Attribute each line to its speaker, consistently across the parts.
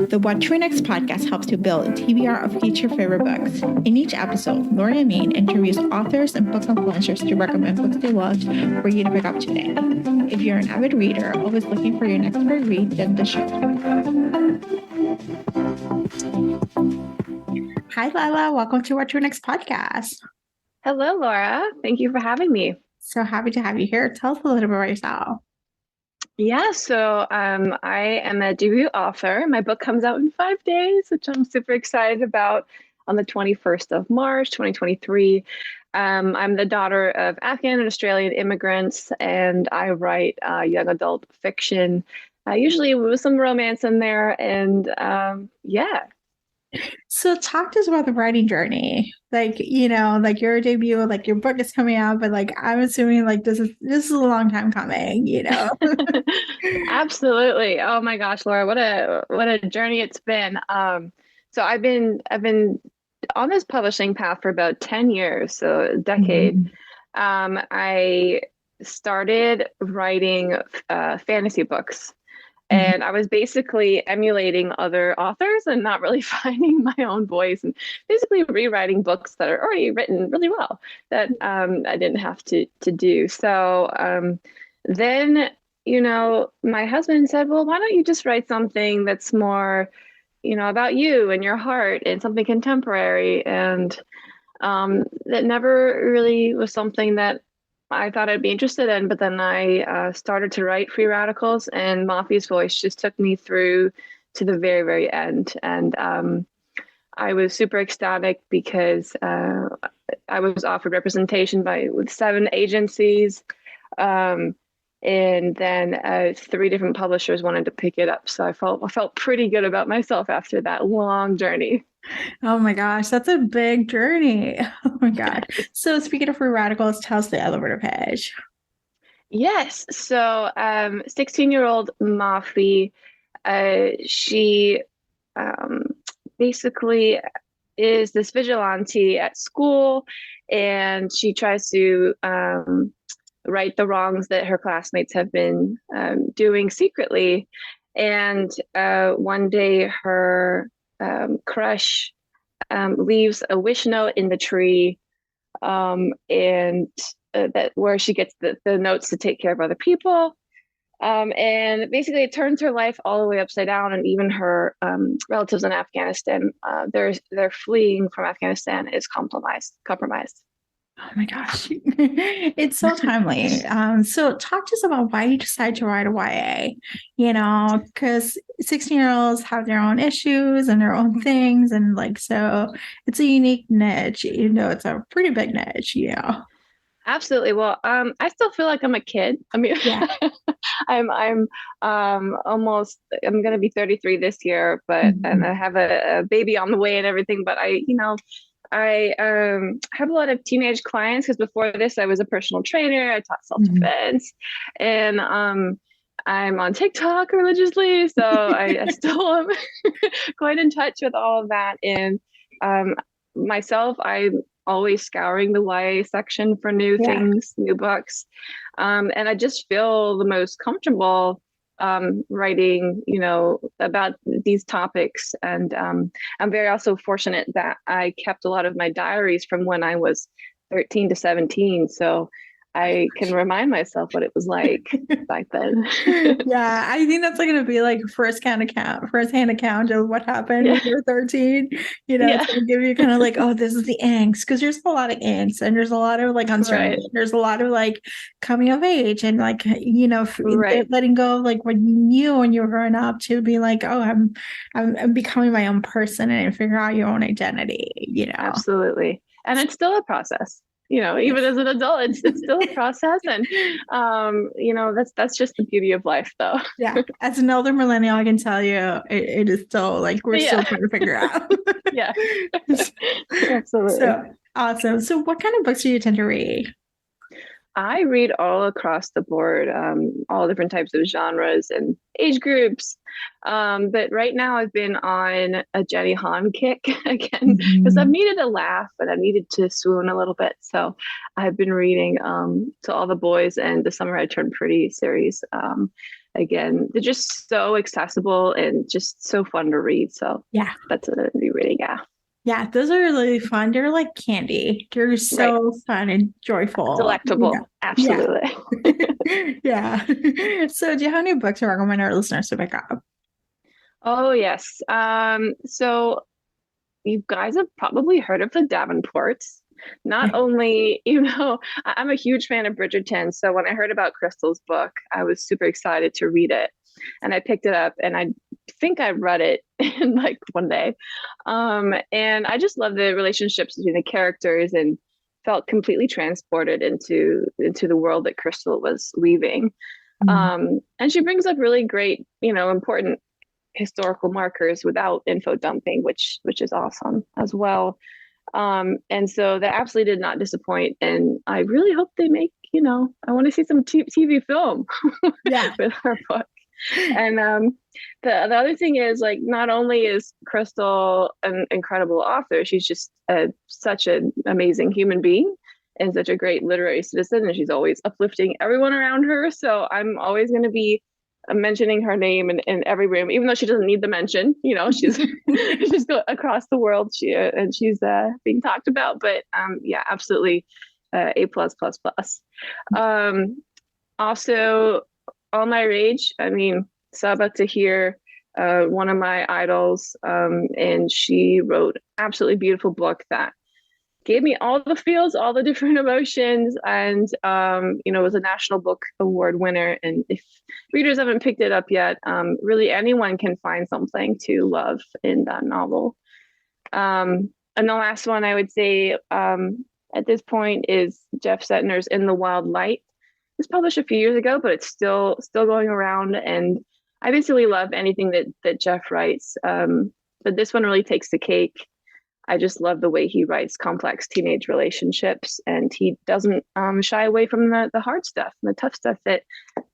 Speaker 1: The What to Next podcast helps you build a TBR of future favorite books. In each episode, Lori and Maine interviews authors and book influencers to recommend books they loved for you to pick up today. If you're an avid reader, always looking for your next great read, then the show. Hi, Lila. Welcome to What to Next podcast.
Speaker 2: Hello, Laura. Thank you for having me.
Speaker 1: So happy to have you here. Tell us a little bit about yourself.
Speaker 2: Yeah, so I am a debut author. My book comes out in 5 days, which I'm super excited about, on the 21st of March, 2023. I'm the daughter of Afghan and Australian immigrants, and I write young adult fiction, usually with some romance in there. And yeah.
Speaker 1: So talk to us about the writing journey. Like your debut, like your book is coming out, but like I'm assuming like this is a long time coming,
Speaker 2: Absolutely. Oh my gosh, Laura, what a journey it's been. So I've been on this publishing path for about 10 years, so a decade. I started writing fantasy books. And I was basically emulating other authors and not really finding my own voice, and basically rewriting books that are already written really well that I didn't have to do. So then, my husband said, well, why don't you just write something that's more, about you and your heart and something contemporary? And that never really was something that I thought I'd be interested in, but then I started to write Free Radicals, and Mafi's voice just took me through to the very, very end. And I was super ecstatic because I was offered representation with 7 agencies, and then 3 different publishers wanted to pick it up. So I felt pretty good about myself after that long journey.
Speaker 1: Oh my gosh, that's a big journey. Oh my God. So speaking of Free Radicals, tell us the elevator pitch.
Speaker 2: Yes. So 16-year-old Mafi, she basically is this vigilante at school, and she tries to right the wrongs that her classmates have been doing secretly. And one day her crush leaves a wish note in the tree, and that where she gets the notes to take care of other people. And basically it turns her life all the way upside down, and even her relatives in Afghanistan, they're fleeing from Afghanistan, is compromised.
Speaker 1: Oh my gosh. It's so timely. So talk to us about why you decided to write a YA, because 16-year-olds have their own issues and their own things. And like, so it's a unique niche, it's a pretty big niche,
Speaker 2: Absolutely. Well, I still feel like I'm a kid. I mean,
Speaker 1: yeah.
Speaker 2: I'm I'm going to be 33 this year, but and I have a baby on the way and everything. But I have a lot of teenage clients, because before this I was a personal trainer. I taught self-defense, and I'm on TikTok religiously, so I still am quite in touch with all of that. And myself, I'm always scouring the YA section for new things, new books, and I just feel the most comfortable writing, about these topics. And I'm very also fortunate that I kept a lot of my diaries from when I was 13 to 17. So I can remind myself what it was like back then.
Speaker 1: Yeah, I think that's like going to be like first-hand account of what happened when you were 13. It's going to give you kind of like, oh, this is the angst, because there's a lot of angst, and there's a lot of like uncertainty. Right. There's a lot of like coming of age, and like, letting go of like what you knew when you were growing up, to be like, oh, I'm becoming my own person, and figure out your own identity,
Speaker 2: Absolutely. And it's still a process. Even as an adult, it's still a process. And, that's just the beauty of life, though.
Speaker 1: Yeah. As an elder millennial, I can tell you it is still like, we're still trying to figure out.
Speaker 2: Yeah, absolutely.
Speaker 1: So awesome. So what kind of books do you tend to read?
Speaker 2: I read all across the board, all different types of genres and age groups. But right now I've been on a Jenny Han kick again, because I've needed a laugh, but I've needed to swoon a little bit. So I've been reading To All the Boys and the Summer I Turned Pretty series. again, they're just so accessible and just so fun to read. So
Speaker 1: Yeah.
Speaker 2: that's a new reading. Yeah.
Speaker 1: Yeah, those are really fun. They're like candy. They're so fun and joyful.
Speaker 2: Delectable.
Speaker 1: Yeah.
Speaker 2: Absolutely.
Speaker 1: Yeah. So do you have any books to recommend our listeners to pick up?
Speaker 2: Oh, yes. So you guys have probably heard of the Davenports. Not only, I'm a huge fan of Bridgerton. So when I heard about Crystal's book, I was super excited to read it. And I picked it up and I think I read it in like one day. And I just love the relationships between the characters and felt completely transported into the world that Crystal was weaving. And she brings up really great, important historical markers without info dumping, which is awesome as well. And so that absolutely did not disappoint. And I really hope they make, I want to see some TV film with her book. And the other thing is, like, not only is Crystal an incredible author, she's just such an amazing human being and such a great literary citizen, and she's always uplifting everyone around her. So I'm always going to be mentioning her name in every room, even though she doesn't need the mention. She's she's across the world. She's being talked about. But yeah, absolutely, A plus plus plus. Also, All My Rage. I mean, Sabaa Tahir, one of my idols, and she wrote absolutely beautiful book that gave me all the feels, all the different emotions, and was a National Book Award winner. And if readers haven't picked it up yet, really anyone can find something to love in that novel. And the last one I would say at this point is Jeff Setner's In the Wild Light. It was published a few years ago, but it's still going around, and I basically love anything that Jeff writes. But this one really takes the cake. I just love the way he writes complex teenage relationships, and he doesn't shy away from the hard stuff and the tough stuff that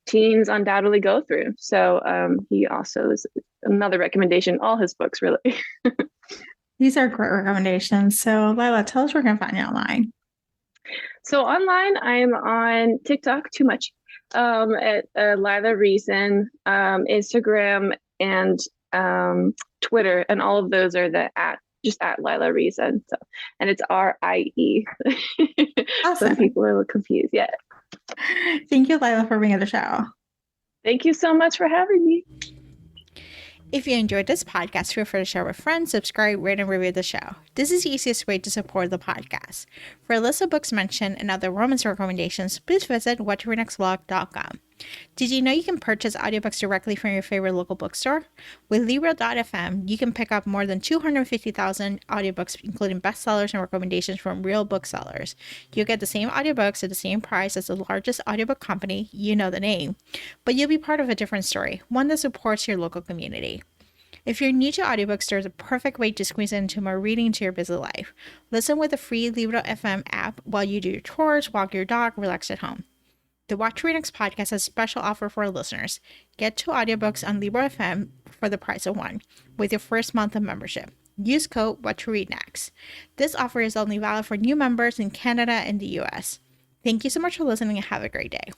Speaker 2: teens undoubtedly go through. So he also is another recommendation. All his books, really.
Speaker 1: These are great recommendations. So Lila, tell us where we can find you online.
Speaker 2: So online, I'm on TikTok, too much, at Lila Riesen, Instagram, and Twitter, and all of those are just at Lila Riesen. So, and it's RIE.
Speaker 1: Awesome.
Speaker 2: So people are a little confused. Yeah.
Speaker 1: Thank you, Lila, for being on the show.
Speaker 2: Thank you so much for having me.
Speaker 1: If you enjoyed this podcast, feel free to share with friends, subscribe, rate, and review the show. This is the easiest way to support the podcast. For a list of books mentioned and other romance recommendations, please visit whattoreadnextblog.com. Did you know you can purchase audiobooks directly from your favorite local bookstore? With Libro.fm, you can pick up more than 250,000 audiobooks, including bestsellers and recommendations from real booksellers. You'll get the same audiobooks at the same price as the largest audiobook company, you know the name, but you'll be part of a different story, one that supports your local community. If you're new to audiobooks, there's a perfect way to squeeze into more reading into your busy life. Listen with the free Libro.fm app while you do your chores, walk your dog, relax at home. The What to Read Next podcast has a special offer for our listeners. Get 2 audiobooks on Libro.fm for the price of 1 with your first month of membership. Use code What to Read Next. This offer is only valid for new members in Canada and the US. Thank you so much for listening and have a great day.